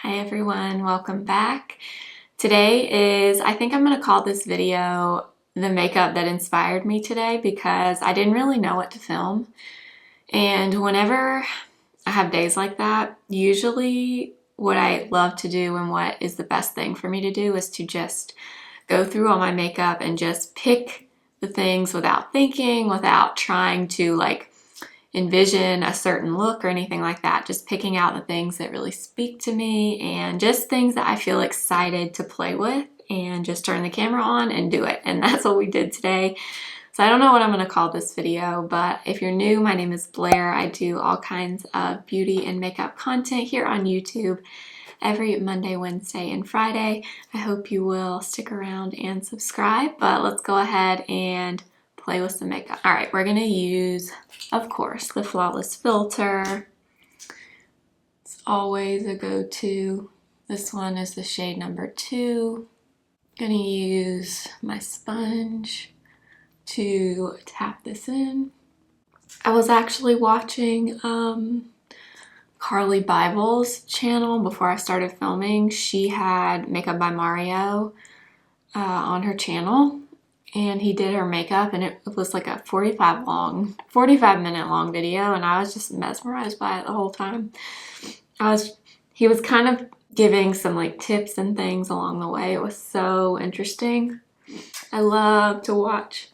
Hi everyone, welcome back. Today is, I think I'm going to call this video the makeup that inspired me today because I didn't really know what to film. And whenever I have days like that, usually what I love to do and what is the best thing for me to do is to just go through all my makeup and just pick the things without thinking, without trying to envision a certain look or anything like that. Just picking out the things that really speak to me and just things that I feel excited to play with and just turn the camera on and do it. And that's what we did today. So I don't know what I'm going to call this video, but if you're new, my name is Blair. I do all kinds of beauty and makeup content here on YouTube every Monday, Wednesday, and Friday. I hope you will stick around and subscribe, but let's go ahead and play with some makeup. All right, we're gonna use, of course, the Flawless Filter. It's always a go-to. This one is the shade number 2. Gonna use my sponge to tap this in. I was actually watching Carly Bible's channel before I started filming. She had Makeup by Mario on her channel, and he did her makeup, and it was like a 45 minute long video, and I was just mesmerized by it the whole time. He was kind of giving some tips and things along the way. It was so interesting. I love to watch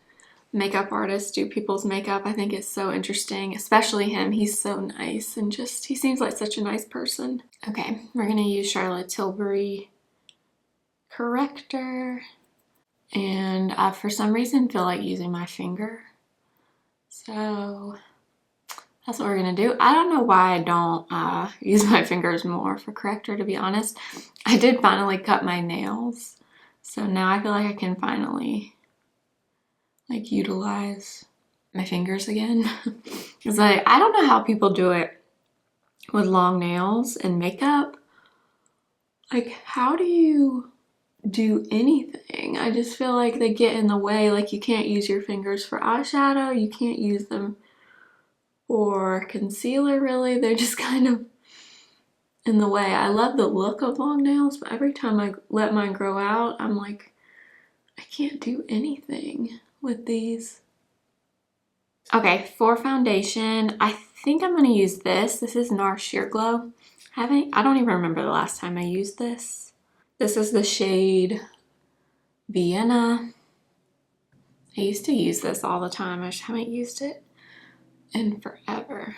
makeup artists do people's makeup. I think it's so interesting, especially him. He's so nice and just, he seems like such a nice person. Okay, we're gonna use Charlotte Tilbury Corrector. And I, for some reason, feel like using my finger. So that's what we're gonna do. I don't know why I don't use my fingers more for corrector, to be honest. I did finally cut my nails. So now I feel like I can finally utilize my fingers again. It's I don't know how people do it with long nails and makeup. How do you do anything? I just feel like they get in the way. You can't use your fingers for eyeshadow, you can't use them for concealer really. They're just kind of in the way. I love the look of long nails, but every time I let mine grow out, I'm like, I can't do anything with these. Okay, for foundation, I think I'm gonna use this. This is Nars Sheer Glow. I don't even remember the last time I used this. This is the shade Vienna. I used to use this all the time. I just haven't used it in forever.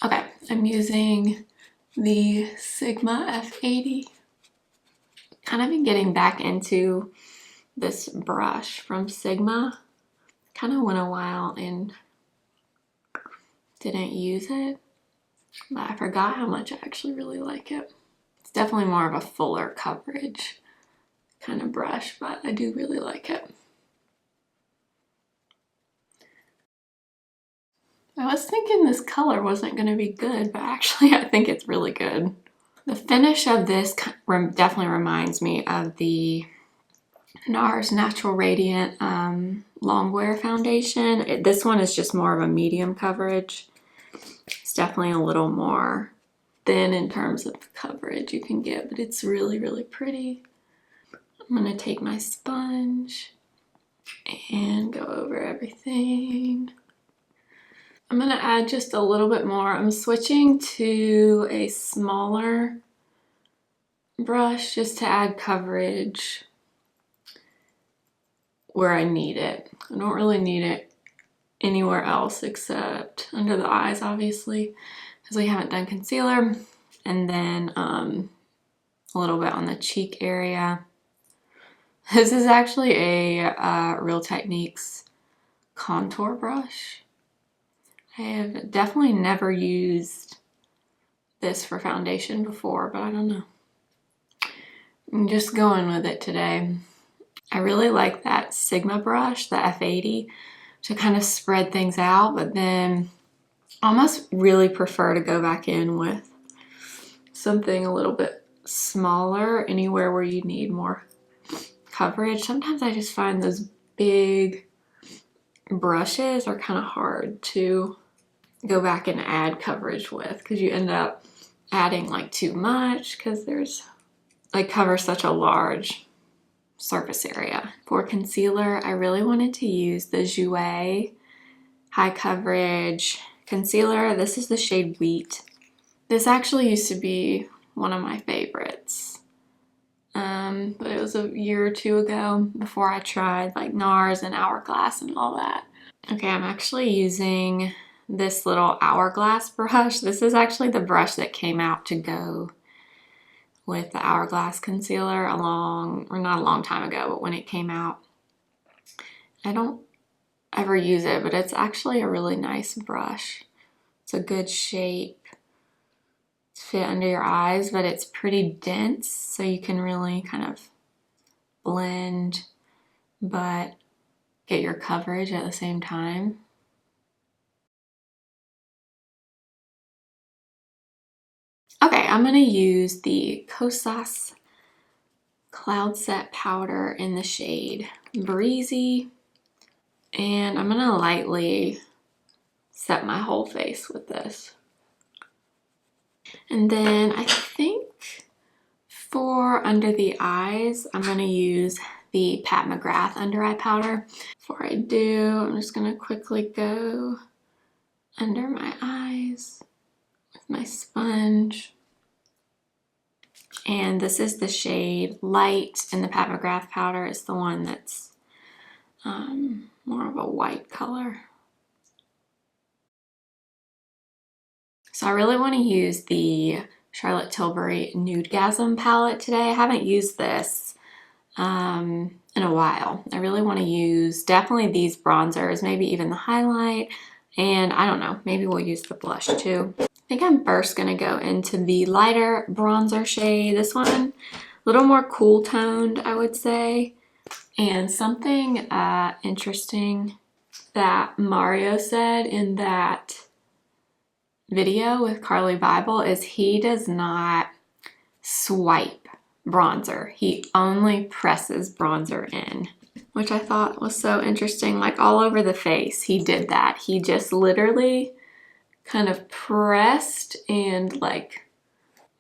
Okay, I'm using the Sigma F80. Kind of been getting back into this brush from Sigma. Kind of went a while and didn't use it, but I forgot how much I actually really like it. It's definitely more of a fuller coverage kind of brush, but I do really like it. I was thinking this color wasn't going to be good, but actually I think it's really good. The finish of this definitely reminds me of the Nars Natural Radiant Longwear Foundation. This one is just more of a medium coverage. It's definitely a little more thin in terms of coverage you can get, but it's really, really pretty. I'm gonna take my sponge and go over everything. I'm gonna add just a little bit more. I'm switching to a smaller brush just to add coverage where I need it. I don't really need it anywhere else except under the eyes, obviously, because we haven't done concealer, and then a little bit on the cheek area. This is actually a Real Techniques contour brush. I have definitely never used this for foundation before, but I don't know. I'm just going with it today. I really like that Sigma brush, the F80, to kind of spread things out, but then I almost really prefer to go back in with something a little bit smaller anywhere where you need more coverage. Sometimes I just find those big brushes are kind of hard to go back and add coverage with because you end up adding like too much because there's like covers such a large surface area. For concealer, I really wanted to use the Jouer high coverage concealer. This is the shade Wheat. This actually used to be one of my favorites. But it was a year or two ago before I tried like Nars and Hourglass and all that. Okay, I'm actually using this little Hourglass brush. This is actually the brush that came out to go with the Hourglass concealer not a long time ago, but when it came out. I don't ever use it, but it's actually a really nice brush. It's a good shape to fit under your eyes, but it's pretty dense, so you can really kind of blend, but get your coverage at the same time. Okay, I'm gonna use the Kosas Cloud Set Powder in the shade Breezy, and I'm gonna lightly set my whole face with this. And then I think for under the eyes, I'm gonna use the Pat McGrath under eye powder. Before I do, I'm just gonna quickly go under my eyes with my sponge. And this is the shade Light, and the Pat McGrath powder is the one that's more of a white color. So I really want to use the Charlotte Tilbury Nudegasm palette today. I haven't used this in a while. I really want to use definitely these bronzers, maybe even the highlight, and I don't know, maybe we'll use the blush too. I think I'm first going to go into the lighter bronzer shade. This one, a little more cool toned, I would say. And something interesting that Mario said in that video with Carly Bible is he does not swipe bronzer. He only presses bronzer in, which I thought was so interesting. Like all over the face, he did that. He just literally kind of pressed and like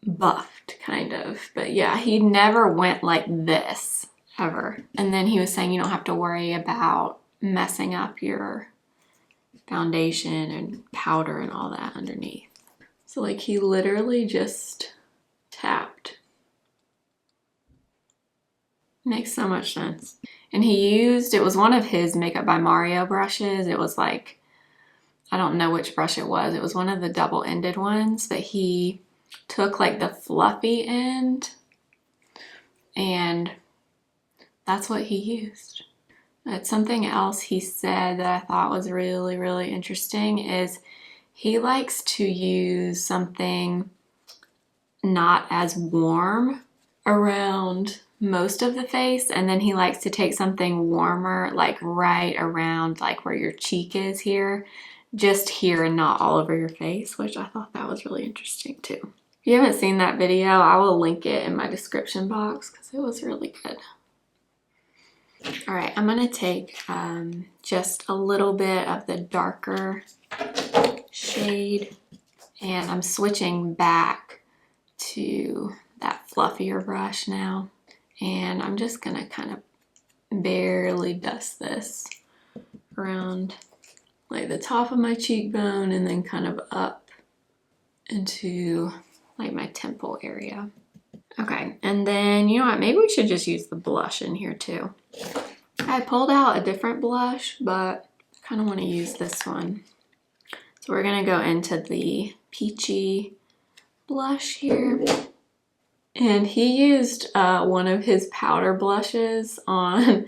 buffed kind of. But yeah, he never went like this ever. And then he was saying you don't have to worry about messing up your foundation and powder and all that underneath. So like he literally just tapped. Makes so much sense. And he used, it was one of his Makeup by Mario brushes. It was like, I don't know which brush it was. It was one of the double-ended ones, but he took like the fluffy end and that's what he used. But something else he said that I thought was really, really interesting is he likes to use something not as warm around most of the face, and then he likes to take something warmer like right around like where your cheek is here, just here and not all over your face, which I thought that was really interesting too. If you haven't seen that video, I will link it in my description box because it was really good. All right, I'm gonna take just a little bit of the darker shade, and I'm switching back to that fluffier brush now, and I'm just gonna kind of barely dust this around like the top of my cheekbone and then kind of up into like my temple area. Okay, and then you know what, maybe we should just use the blush in here too. I pulled out a different blush, but I kind of want to use this one. So we're gonna go into the peachy blush here. And he used one of his powder blushes on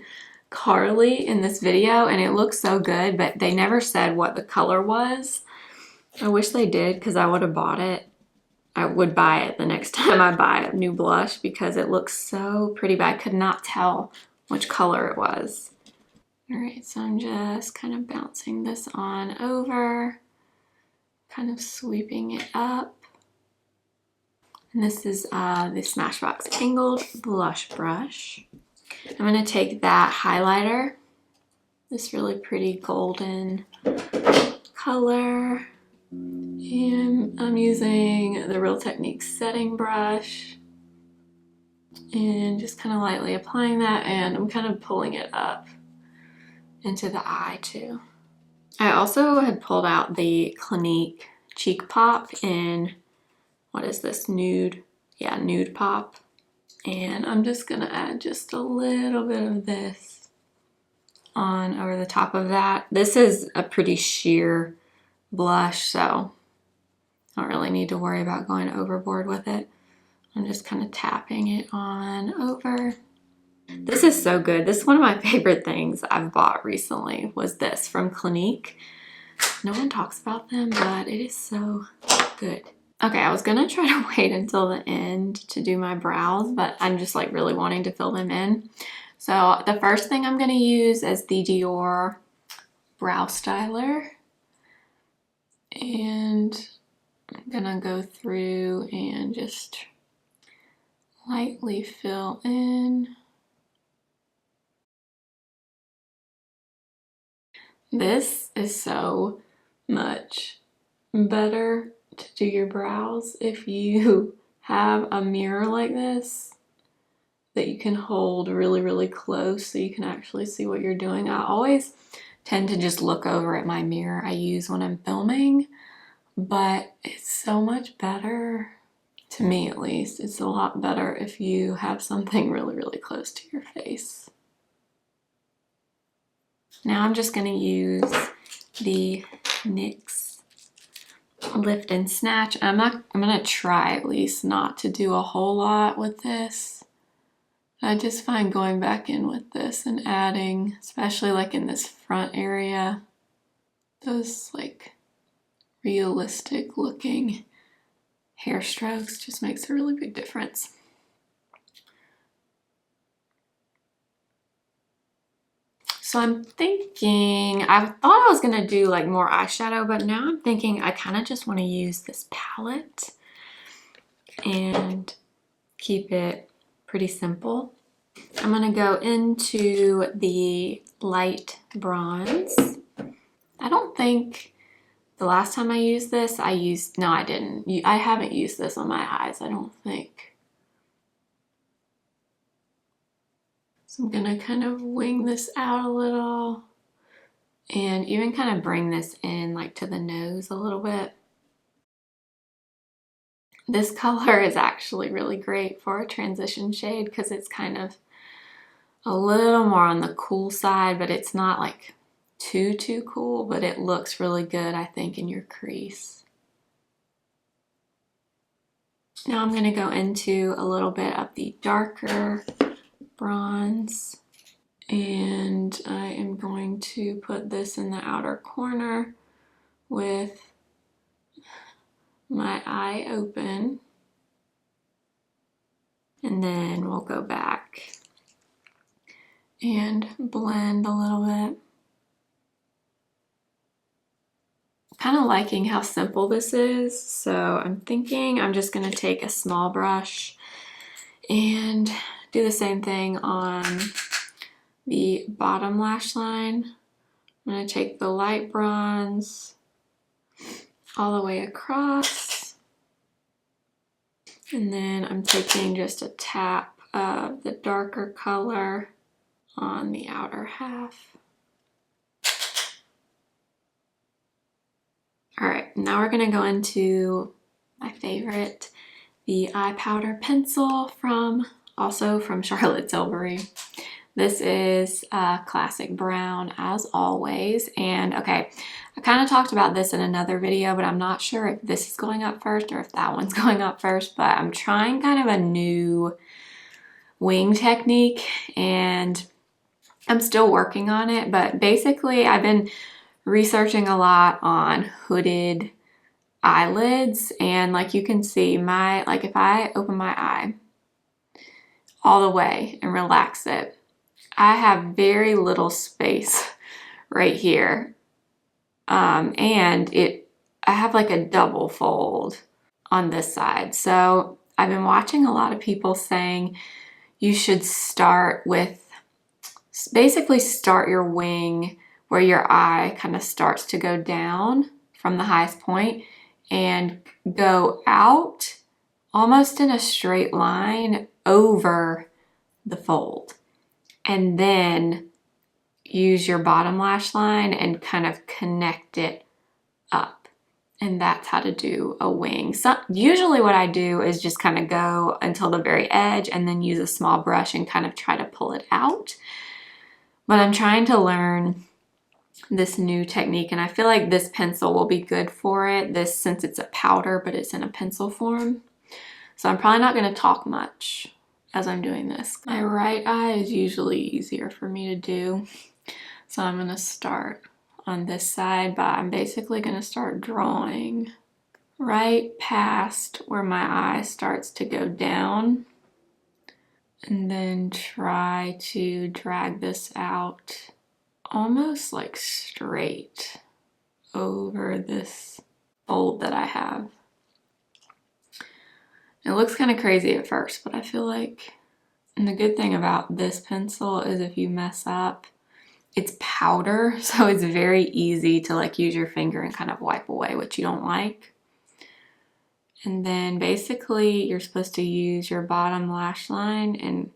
Carly in this video, and it looks so good, but they never said what the color was. I wish they did because I would have bought it. I would buy it the next time I buy a new blush because it looks so pretty, but I could not tell which color it was. All right, so I'm just kind of bouncing this on over, kind of sweeping it up. And this is the Smashbox Angled Blush Brush. I'm gonna take that highlighter, this really pretty golden color, And I'm using the Real Techniques setting brush and just kind of lightly applying that, and I'm kind of pulling it up into the eye too. I also had pulled out the Clinique Cheek Pop in, what is this, Nude? Yeah, Nude Pop. And I'm just gonna add just a little bit of this on over the top of that. This is a pretty sheer blush, so I don't really need to worry about going overboard with it. I'm just kind of tapping it on over. This is so good. This is one of my favorite things I've bought recently, was this from Clinique. No one talks about them, but it is so good. Okay, I was gonna try to wait until the end to do my brows, but I'm just like really wanting to fill them in. So the first thing I'm gonna use is the Dior Brow Styler. And I'm gonna go through and just lightly fill in. This is so much better to do your brows if you have a mirror like this that you can hold really, really close so you can actually see what you're doing. I always tend to just look over at my mirror I use when I'm filming, but it's so much better, to me at least, it's a lot better if you have something really, really close to your face. Now I'm just gonna use the NYX Lift and Snatch. I'm gonna try at least not to do a whole lot with this. I just find going back in with this and adding, especially like in this front area, those like realistic looking hair strokes just makes a really big difference. So I'm thinking, I thought I was gonna do like more eyeshadow, but now I'm thinking I kind of just want to use this palette and keep it pretty simple. I'm gonna go into the light bronze. I don't think the last time I used this, no, I didn't. I haven't used this on my eyes, I don't think. So I'm gonna kind of wing this out a little and even kind of bring this in like to the nose a little bit. This color is actually really great for a transition shade because it's kind of a little more on the cool side, but it's not like too cool, but it looks really good, I think, in your crease. Now I'm gonna go into a little bit of the darker bronze, and I am going to put this in the outer corner with my eye open, and then we'll go back and blend a little bit. Kind of liking how simple this is, so I'm thinking I'm just going to take a small brush and do the same thing on the bottom lash line. I'm going to take the light bronze all the way across, and then I'm taking just a tap of the darker color on the outer half. All right, now we're gonna go into my favorite, the eye powder pencil also from Charlotte Tilbury. This is a classic brown as always. And okay, I kind of talked about this in another video, but I'm not sure if this is going up first or if that one's going up first, but I'm trying kind of a new wing technique and I'm still working on it, but basically I've been researching a lot on hooded eyelids, and like you can see if I open my eye all the way and relax it, I have very little space right here, and I have like a double fold on this side. So I've been watching a lot of people saying you should basically start your wing where your eye kind of starts to go down from the highest point and go out almost in a straight line over the fold. And then use your bottom lash line and kind of connect it up. And that's how to do a wing. So usually what I do is just kind of go until the very edge and then use a small brush and kind of try to pull it out. But I'm trying to learn this new technique, and I feel like this pencil will be good for it. This, since it's a powder, but it's in a pencil form. So I'm probably not going to talk much as I'm doing this. My right eye is usually easier for me to do. So I'm going to start on this side, but I'm basically going to start drawing right past where my eye starts to go down, and then try to drag this out almost like straight over this fold that I have. It looks kind of crazy at first, but I feel like, and the good thing about this pencil is if you mess up, it's powder, so it's very easy to like use your finger and kind of wipe away what you don't like. And then basically you're supposed to use your bottom lash line and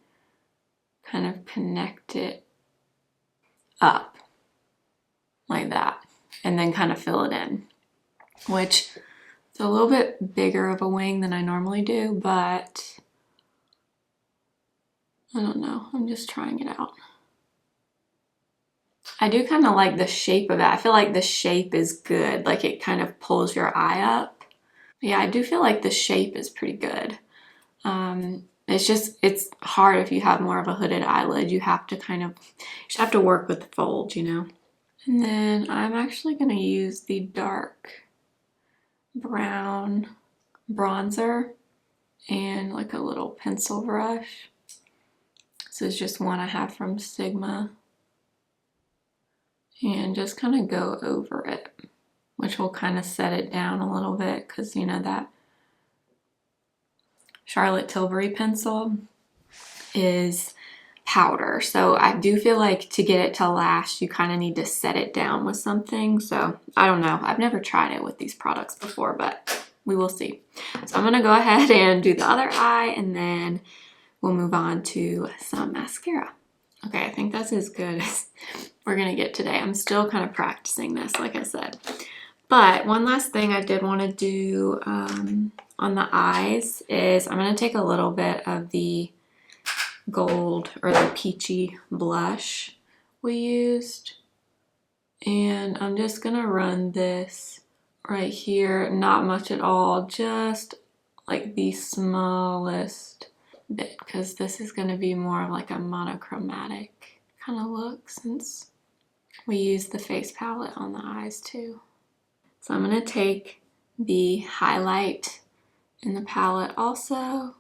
kind of connect it up like that, and then kind of fill it in, which is a little bit bigger of a wing than I normally do, but I don't know, I'm just trying it out. I do kind of like the shape of it. I feel like the shape is good. Like it kind of pulls your eye up. Yeah, I do feel like the shape is pretty good. It's hard if you have more of a hooded eyelid. You have to work with the folds, you know? And then I'm actually going to use the dark brown bronzer and like a little pencil brush. This is just one I have from Sigma. And just kind of go over it, which will kind of set it down a little bit, because you know that Charlotte Tilbury pencil is powder. So I do feel like to get it to last, you kind of need to set it down with something. So I don't know. I've never tried it with these products before, but we will see. So I'm going to go ahead and do the other eye, and then we'll move on to some mascara. Okay, I think that's as good as we're gonna get today. I'm still kind of practicing this, like I said. But one last thing I did want to do on the eyes is I'm gonna take a little bit of the gold or the peachy blush we used, and I'm just gonna run this right here, not much at all, just like the smallest bit, because this is going to be more of like a monochromatic kind of look since we use the face palette on the eyes too. So I'm going to take the highlight in the palette also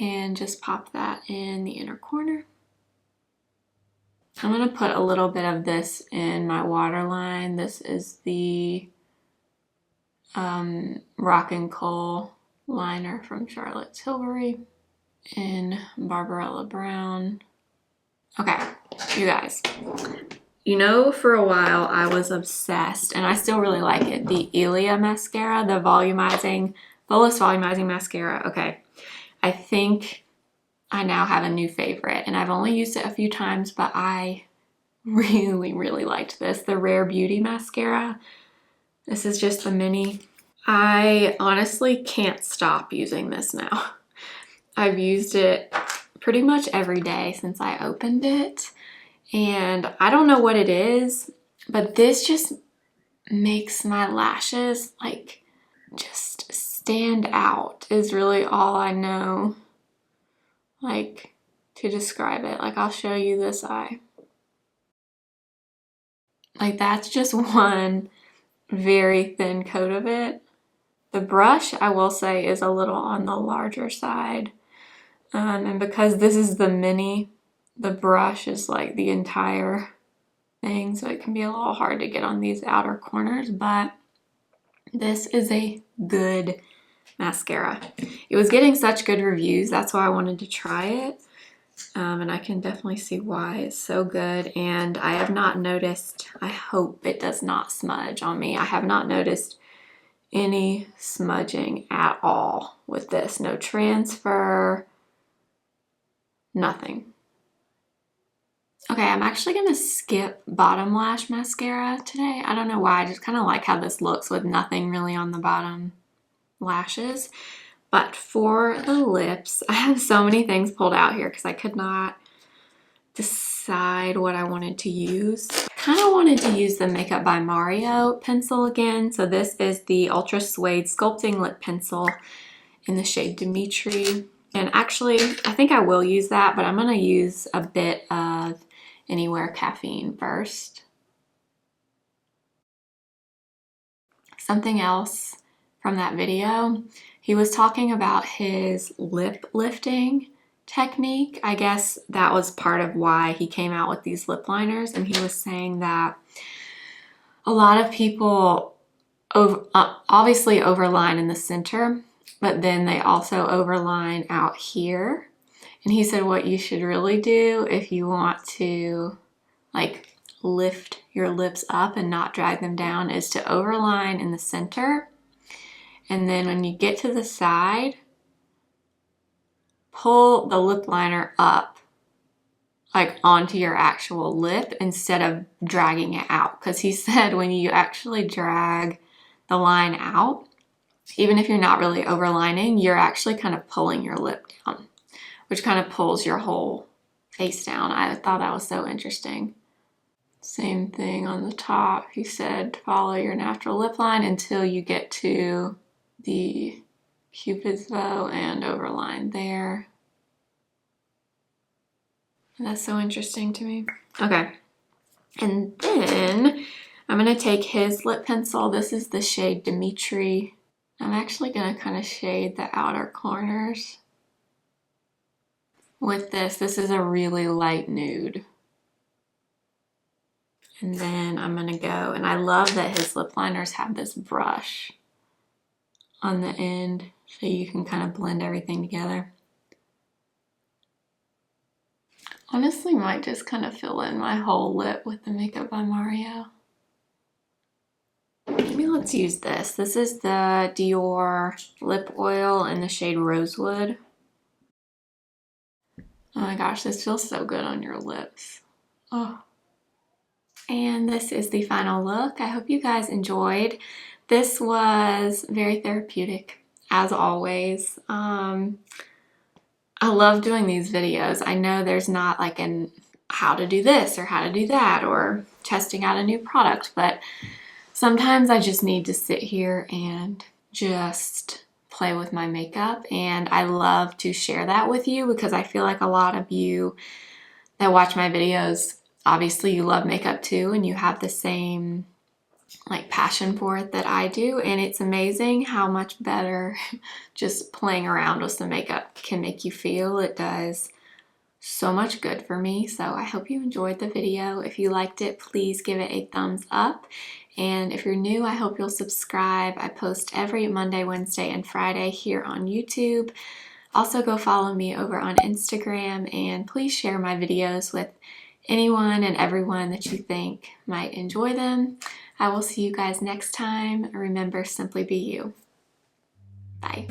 and just pop that in the inner corner. I'm going to put a little bit of this in my waterline. This is the Rock and Kohl liner from Charlotte Tilbury in Barbarella Brown. Okay, you guys, you know, for a while I was obsessed, and I still really like it, the Ilia mascara, the volumizing, Volus volumizing mascara. Okay, I think I now have a new favorite, and I've only used it a few times, but I really liked this, the Rare Beauty mascara. This is just the mini. I honestly can't stop using this now. I've used it pretty much every day since I opened it, and I don't know what it is, but this just makes my lashes like just stand out is really all I know like to describe it. Like I'll show you this eye. Like that's just one very thin coat of it. The brush, I will say, is a little on the larger side. And because this is the mini, the brush is like the entire thing, so it can be a little hard to get on these outer corners, but this is a good mascara. It was getting such good reviews, that's why I wanted to try it. And I can definitely see why it's so good. And I have not noticed, I hope it does not smudge on me. I have not noticed any smudging at all with this. No transfer, nothing. Okay, I'm actually gonna skip bottom lash mascara today. I don't know why, I just kind of like how this looks with nothing really on the bottom lashes. But for the lips, I have so many things pulled out here because I could not decide what I wanted to use. I kind of wanted to use the Makeup by Mario pencil again. So this is the Ultra Suede Sculpting Lip Pencil in the shade Dmitry. And actually, I think I will use that, but I'm gonna use a bit of Anywhere Caffeine first. Something else from that video, he was talking about his lip lifting technique. I guess that was part of why he came out with these lip liners, and he was saying that a lot of people obviously overline in the center, but then they also overline out here. And he said what you should really do if you want to like lift your lips up and not drag them down is to overline in the center. And then when you get to the side, pull the lip liner up like onto your actual lip instead of dragging it out. Because he said when you actually drag the line out, even if you're not really overlining, you're actually kind of pulling your lip down, which kind of pulls your whole face down. I thought that was so interesting. Same thing on the top. He said follow your natural lip line until you get to the Cupid's bow and overline there. And that's so interesting to me. Okay, and then I'm gonna take his lip pencil. This is the shade Dmitry. I'm actually gonna kind of shade the outer corners with this. This is a really light nude. And then I'm gonna go, and I love that his lip liners have this brush on the end so you can kind of blend everything together. Honestly, might just kind of fill in my whole lip with the Makeup by Mario. Maybe let's use this. This is the Dior lip oil in the shade Rosewood. Oh my gosh, this feels so good on your lips. Oh. And this is the final look. I hope you guys enjoyed. This was very therapeutic, as always. I love doing these videos. I know there's not like an how to do this or how to do that or testing out a new product, but sometimes I just need to sit here and just play with my makeup, and I love to share that with you because I feel like a lot of you that watch my videos, obviously you love makeup too, and you have the same like passion for it that I do, and it's amazing how much better just playing around with some makeup can make you feel. It does so much good for me. So I hope you enjoyed the video. If you liked it, please give it a thumbs up. And if you're new, I hope you'll subscribe. I post every Monday, Wednesday, and Friday here on YouTube. Also go follow me over on Instagram, and please share my videos with anyone and everyone that you think might enjoy them. I will see you guys next time. Remember, simply be you. Bye.